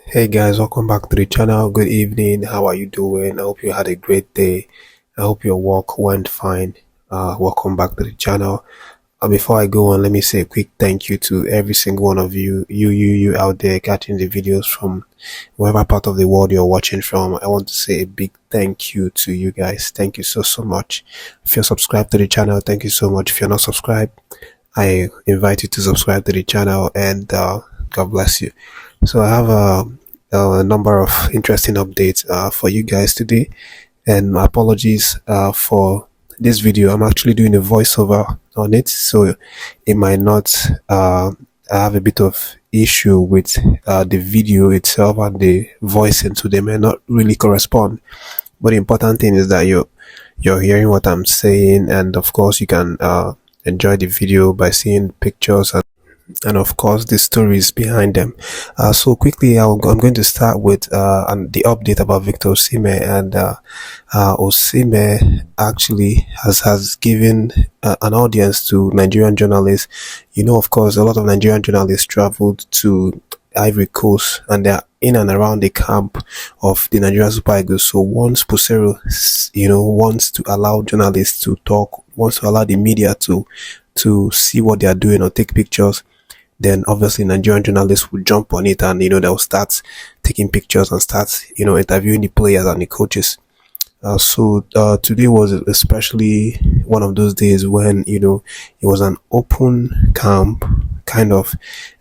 Hey guys, welcome back to the channel. Good evening. How are you doing? I hope you had a great day. I hope your walk went fine. Welcome back to the channel. Before I go on, let me say a quick thank you to every single one of you out there catching the videos from wherever part of the world you're watching from. I want to say a big thank you to you guys. Thank you so much. If you're subscribed to the channel, thank you so much. If you're not subscribed, I invite you to subscribe to the channel and God bless you. So I have a number of interesting updates for you guys today, and my apologies for this video. I'm actually doing a voiceover on it, so it might not have a bit of issue with the video itself, and the voice into them may not really correspond. But the important thing is that you're hearing what I'm saying, and of course you can enjoy the video by seeing pictures and of course the stories behind them. So quickly I'm going to start with the update about Victor Osimhen. And Osimhen actually has given an audience to Nigerian journalists. Of course, a lot of Nigerian journalists traveled to Ivory Coast, and they're in and around the camp of the Nigerian Super Eagles. So once Peseiro wants to allow journalists to talk, wants to allow the media to see what they are doing or take pictures, then obviously Nigerian journalists would jump on it, and they'll start taking pictures and start interviewing the players and the coaches. So today was especially one of those days when it was an open camp kind of,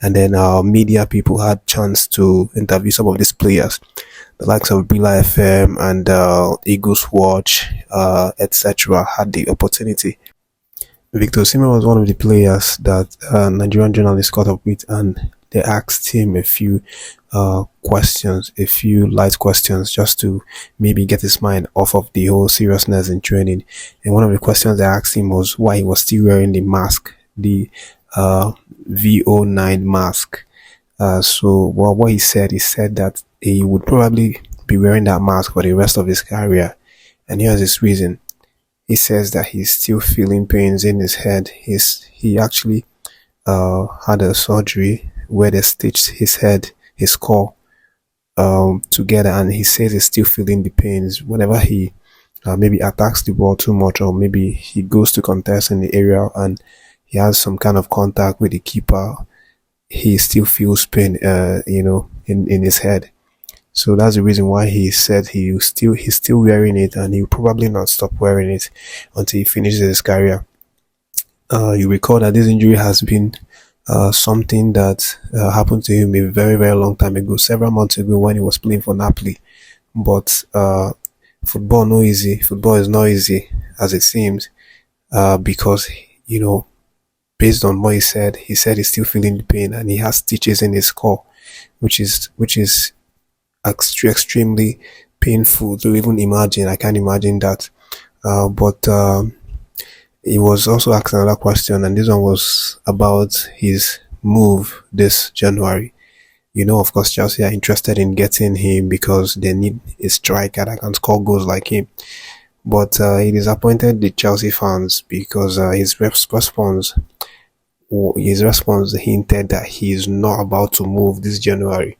and then media people had chance to interview some of these players, the likes of Bila FM and Eagles Watch, etc. had the opportunity. Victor Osimhen was one of the players that Nigerian journalists caught up with, and they asked him a few questions, a few light questions, just to maybe get his mind off of the whole seriousness in training. And one of the questions they asked him was why he was still wearing the mask, the VO9 mask. So what he said that he would probably be wearing that mask for the rest of his career, and here's his reason. He says that he's still feeling pains in his head. He actually had a surgery where they stitched his head, his skull together, and he says he's still feeling the pains whenever he maybe attacks the ball too much, or maybe he goes to contest in the area and he has some kind of contact with the keeper. He still feels pain, in his head. So that's the reason why he said he's still wearing it, and he'll probably not stop wearing it until he finishes his career. You recall that this injury has been something that happened to him a very long time ago, several months ago, when he was playing for Napoli. But football is not easy as it seems, because based on what he said he's still feeling the pain, and he has stitches in his skull, which is extremely painful to even imagine. I can't imagine that. But he was also asked another question, and this one was about his move this January. Of course, Chelsea are interested in getting him because they need a striker that can score goals like him. But he disappointed the Chelsea fans because his response hinted that he is not about to move this January.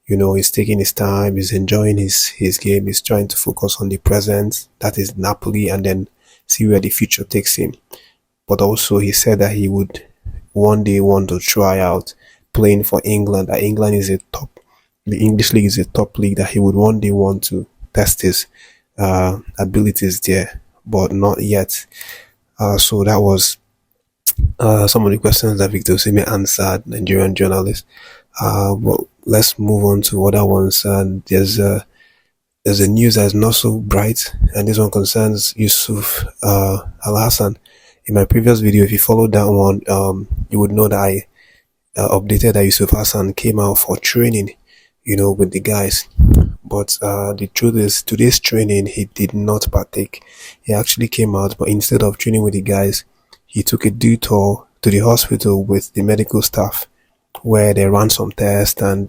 He's taking his time, he's enjoying his game, he's trying to focus on the present, that is Napoli, and then see where the future takes him. But also he said that he would one day want to try out playing for England, that England is the English league is a top league, that he would one day want to test his abilities there, but not yet. So that was some of the questions that Victor Osimhen answered Nigerian journalists. But let's move on to other ones. And there's a news that is not so bright, and this one concerns Yusuf Al-Hassan. In my previous video, if you followed that one, you would know that I updated that Yusuf Hassan came out for training, with the guys. But the truth is, today's training he did not partake. He actually came out, but instead of training with the guys, he took a detour to the hospital with the medical staff, where they ran some tests and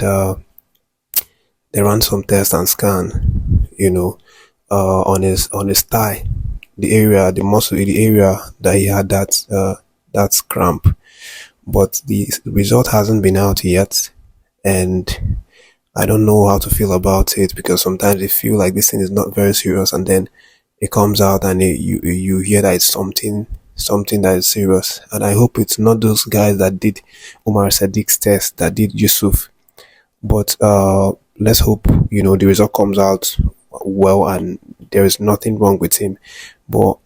scan, on his thigh, the area, the muscle, the area that he had that cramp. But the result hasn't been out yet, and I don't know how to feel about it, because sometimes you feel like this thing is not very serious, and then it comes out and you hear that it's something that is serious. And I hope it's not those guys that did Umar Sadiq's test, that did Yusuf. But let's hope the result comes out well and there is nothing wrong with him. But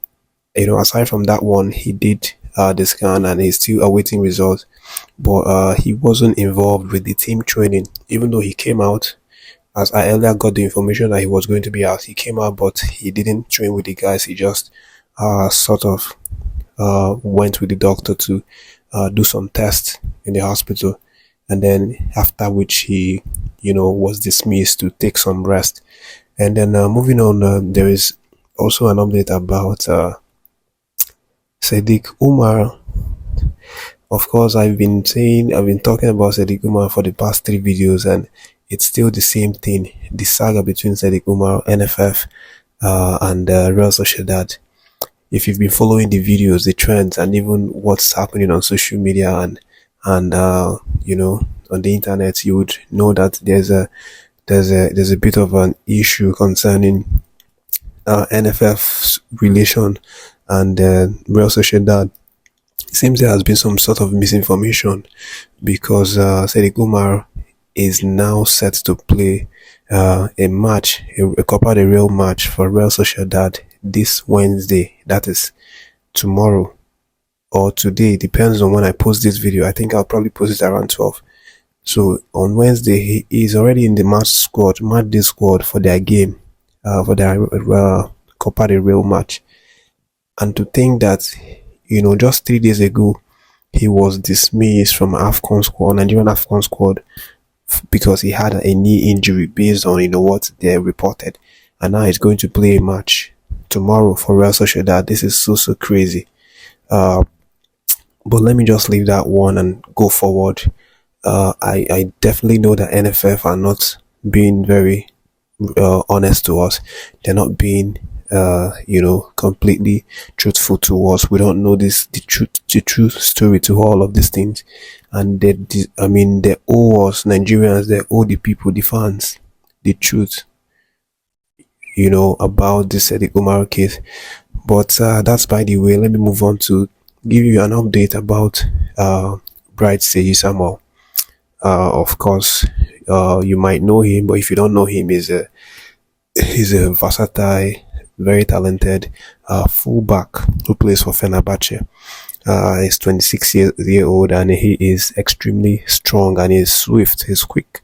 aside from that one, he did the scan and he's still awaiting results. But he wasn't involved with the team training, even though he came out. As I earlier got the information that he was going to be out, he came out, but he didn't train with the guys. He just sort of went with the doctor to do some tests in the hospital, and then after which he was dismissed to take some rest. And then moving on, there is also an update about Sadiq Umar. Of course, I've been talking about Sadiq Umar for the past 3 videos, and it's still the same thing. The saga between Sadiq Umar, NFF, and Real Sociedad. If you've been following the videos, the trends, and even what's happening on social media and on the internet, you would know that there's a bit of an issue concerning NFF's relation and Real Sociedad. It seems there has been some sort of misinformation, because Sadiq Umar is now set to play a match, a Copa del Rey match for Real Sociedad this Wednesday. That is tomorrow or today, depends on when I post this video. I think I'll probably post it around 12. So on Wednesday, he is already in the match day squad for their game, for their Copa del Rey match. And to think that, just 3 days ago, he was dismissed from AFCON squad, Nigerian AFCON squad, because he had a knee injury based on what they reported, and now he's going to play a match tomorrow for Real Sociedad. This is so crazy. But let me just leave that one and go forward. I definitely know that NFF are not being very honest to us. They're not being completely truthful to us. We don't know the true story to all of these things, and they owe us Nigerians, they owe the people, the fans, the truth about this Sadiq Umar case. But that's by the way. Let me move on to give you an update about Bright Oseyi-Samuel. Of course, you might know him, but if you don't know him, he's a versatile, very talented fullback who plays for Fenerbahce. He's 26 years old, and he is extremely strong, and he's swift, he's quick.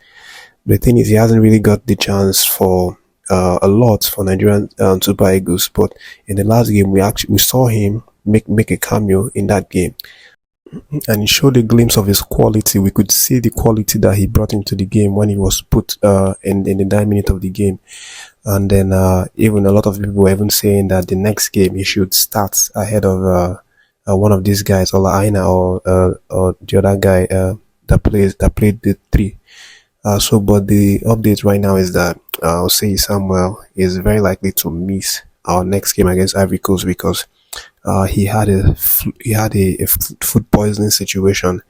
The thing is, he hasn't really got the chance for a lot for Nigerian Super Eagles, but in the last game we saw him make a cameo in that game, and he showed a glimpse of his quality. We could see the quality that he brought into the game when he was put in the 9 minutes of the game. And then even a lot of people were even saying that the next game he should start ahead of one of these guys, Ola Aina, or the other guy that played the 3. But the update right now is that Oseyi-Samuel is very likely to miss our next game against Ivory Coast, because he had a food poisoning situation.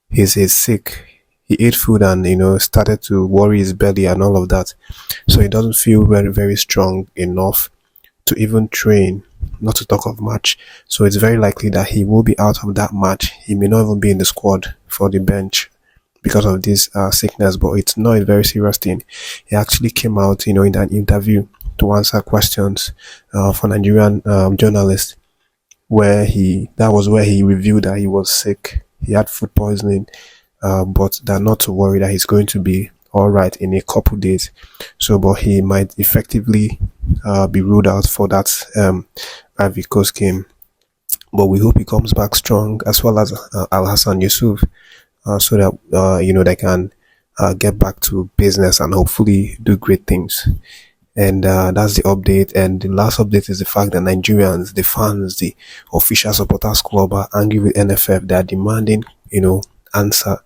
He's sick. He ate food and started to worry his belly and all of that, so he doesn't feel very, very strong enough to even train, not to talk of match. So it's very likely that he will be out of that match. He may not even be in the squad for the bench because of this sickness, but it's not a very serious thing. He actually came out in an interview to answer questions for Nigerian journalists, that was where he revealed that he was sick. He had food poisoning, but that not to worry, that he's going to be all right in a couple days. But he might effectively be ruled out for that Ivory Coast game. But we hope he comes back strong, as well as Al Hassan Yusuf, so that they can get back to business and hopefully do great things. And that's the update. And the last update is the fact that Nigerians, the fans, the official supporters club are angry with NFF. They are demanding answer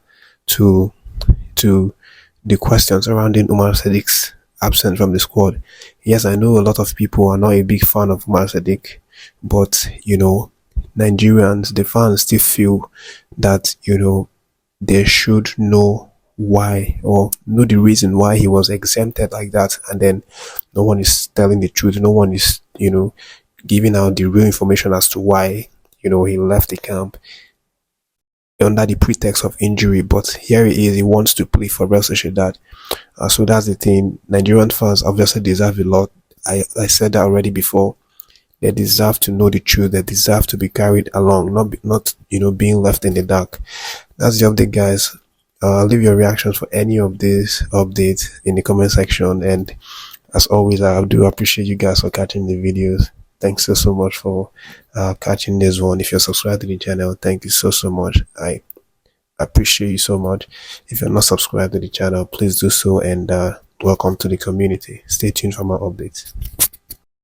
to the questions surrounding Umar Sadiq's absence from the squad. Yes, I know a lot of people are not a big fan of Umar Sadiq, but Nigerians, the fans, still feel that they should know why, or know the reason why he was exempted like that, and then no one is telling the truth, no one is, giving out the real information as to why, he left the camp under the pretext of injury. But here he is, he wants to play for Real Sociedad. So that's the thing. Nigerian fans obviously deserve a lot. I said that already before. They deserve to know the truth. They deserve to be carried along, not being left in the dark. That's the update, guys. Leave your reactions for any of these updates in the comment section. And as always, I do appreciate you guys for catching the videos. Thanks so much for catching this one. If you're subscribed to the channel, thank you so much. I appreciate you so much. If you're not subscribed to the channel, please do so, and welcome to the community. Stay tuned for more updates.